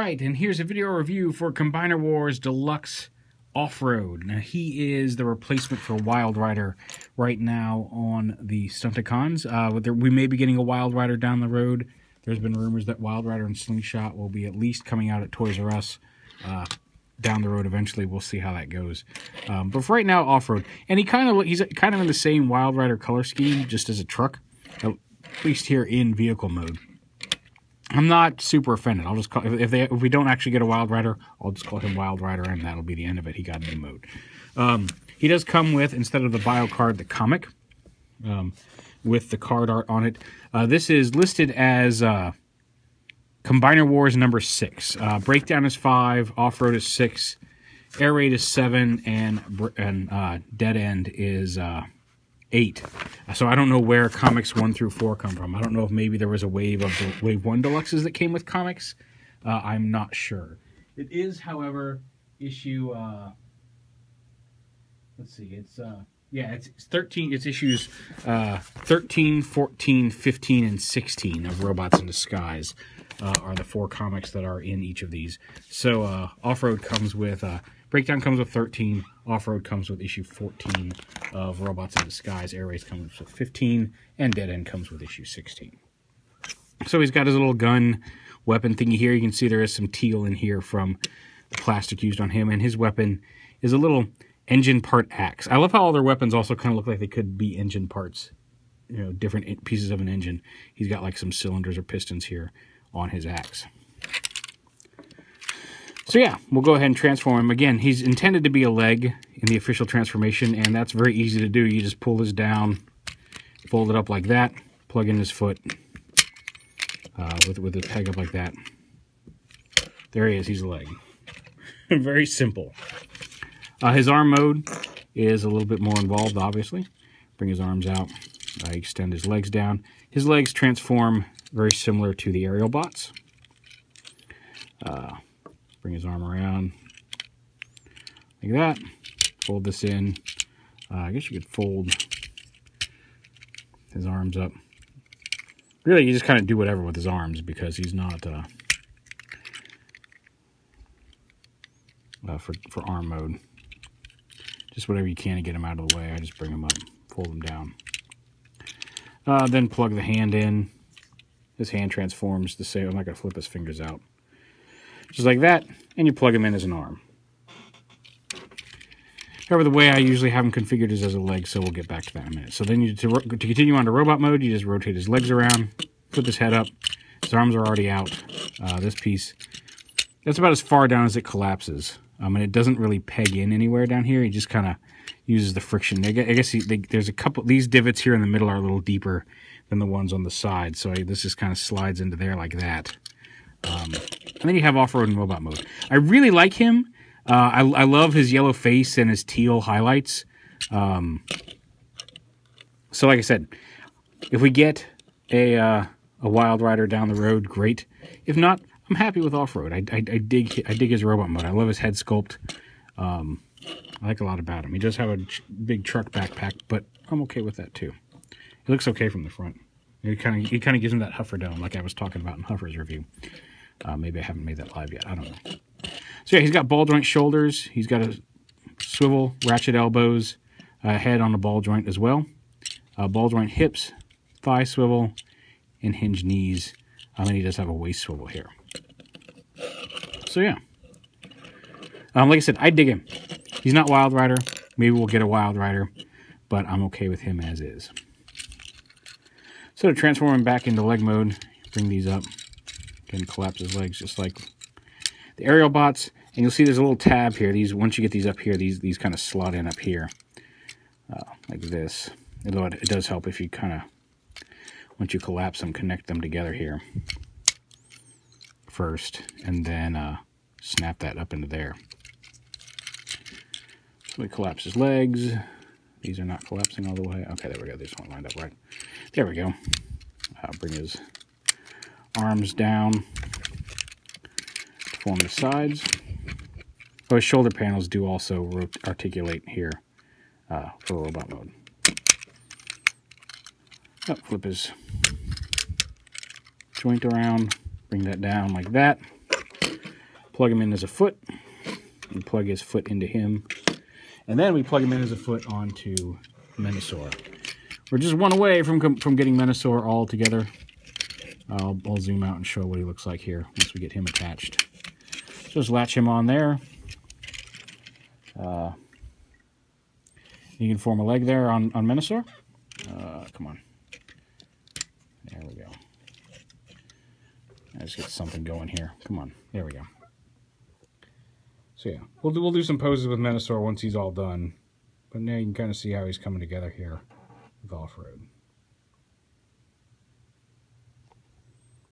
Alright, and here's a video review for Combiner Wars Deluxe Offroad. Now, he is the replacement for Wild Rider right now on the Stunticons. We may be getting a Wild Rider down the road. There's been rumors that Wild Rider and Slingshot will be at least coming out at Toys R Us down the road eventually. We'll see how that goes. But for right now, Offroad. And he's kind of in the same Wild Rider color scheme, just as a truck, at least here in vehicle mode. I'm not super offended. I'll just call if we don't actually get a Wild Rider, I'll just call him Wild Rider, and that'll be the end of it. He got a new mode. He does come with, instead of the bio card, the comic with the card art on it. This is listed as Combiner Wars number 6. Breakdown is 5, Offroad is 6, Air Raid is 7, and Dead End is 8. So I don't know where comics 1 through 4 come from. I don't know if maybe there was a wave of the Wave 1 Deluxes that came with comics. I'm not sure. It is, however, issue, let's see, it's 13, it's issues 13, 14, 15, and 16 of Robots in Disguise are the 4 comics that are in each of these. So Offroad comes with, Breakdown comes with 13, Offroad comes with issue 14 of Robots in Disguise, Air Race comes with 15, and Dead End comes with issue 16. So he's got his little gun weapon thingy here. You can see there is some teal in here from the plastic used on him, and his weapon is a little engine part axe. I love how all their weapons also kind of look like they could be engine parts, you know, different pieces of an engine. He's got like some cylinders or pistons here on his axe. So yeah, we'll go ahead and transform him. Again, he's intended to be a leg in the official transformation, and that's very easy to do. You just pull this down, fold it up like that, plug in his foot with his peg up like that. There he is, he's a leg. Very simple. His arm mode is a little bit more involved, obviously. Bring his arms out, extend his legs down. His legs transform very similar to the aerial bots. Bring his arm around like that. Fold this in. I guess you could fold his arms up. Really, you just kind of do whatever with his arms because he's not for arm mode. Just whatever you can to get him out of the way. I just bring him up, fold him down. Then plug the hand in. His hand transforms the same. I'm not going to flip his fingers out. Just like that, and you plug him in as an arm. However, the way I usually have him configured is as a leg, so we'll get back to that in a minute. So then to continue on to robot mode, you just rotate his legs around, flip his head up. His arms are already out. This piece, that's about as far down as it collapses. And it doesn't really peg in anywhere down here. He just kind of uses the friction. I guess there's a couple, these divots here in the middle are a little deeper than the ones on the side. So this just kind of slides into there like that. And then you have Offroad and Robot mode. I really like him. I love his yellow face and his teal highlights. So like I said, if we get a Wild Rider down the road, great. If not, I'm happy with Offroad. I dig his robot mode. I love his head sculpt. I like a lot about him. He does have a big truck backpack, but I'm okay with that too. He looks okay from the front. He kind of gives him that Huffer dome, like I was talking about in Huffer's review. Maybe I haven't made that live yet. I don't know. So yeah, he's got ball joint shoulders. He's got a swivel, ratchet elbows, head on the ball joint as well. Ball joint hips, thigh swivel, and hinge knees. And he does have a waist swivel here. So yeah. Like I said, I dig him. He's not Wild Rider. Maybe we'll get a Wild Rider, but I'm okay with him as is. So to transform him back into leg mode, bring these up. Again, collapse his legs just like the aerial bots. And you'll see there's a little tab here. Once you get these up here, these kind of slot in up here. Like this. Although it does help if you kind of, once you collapse them, connect them together here first, and then snap that up into there. So we collapse his legs. These are not collapsing all the way. Okay, there we go. This one lined up right. There we go. Bring his arms down to form the sides. Oh, his shoulder panels do also articulate here for robot mode. Flip his joint around, bring that down like that. plug him in as a foot, and plug his foot into him. And then we plug him in as a foot onto Menasor. We're just one away from getting Menasor all together. I'll zoom out and show what he looks like here once we get him attached. Just latch him on there. You can form a leg there on Menasor. Come on. There we go. Let's get something going here. Come on. There we go. So yeah, we'll do some poses with Menasor once he's all done. But now you can kind of see how he's coming together here with Offroad.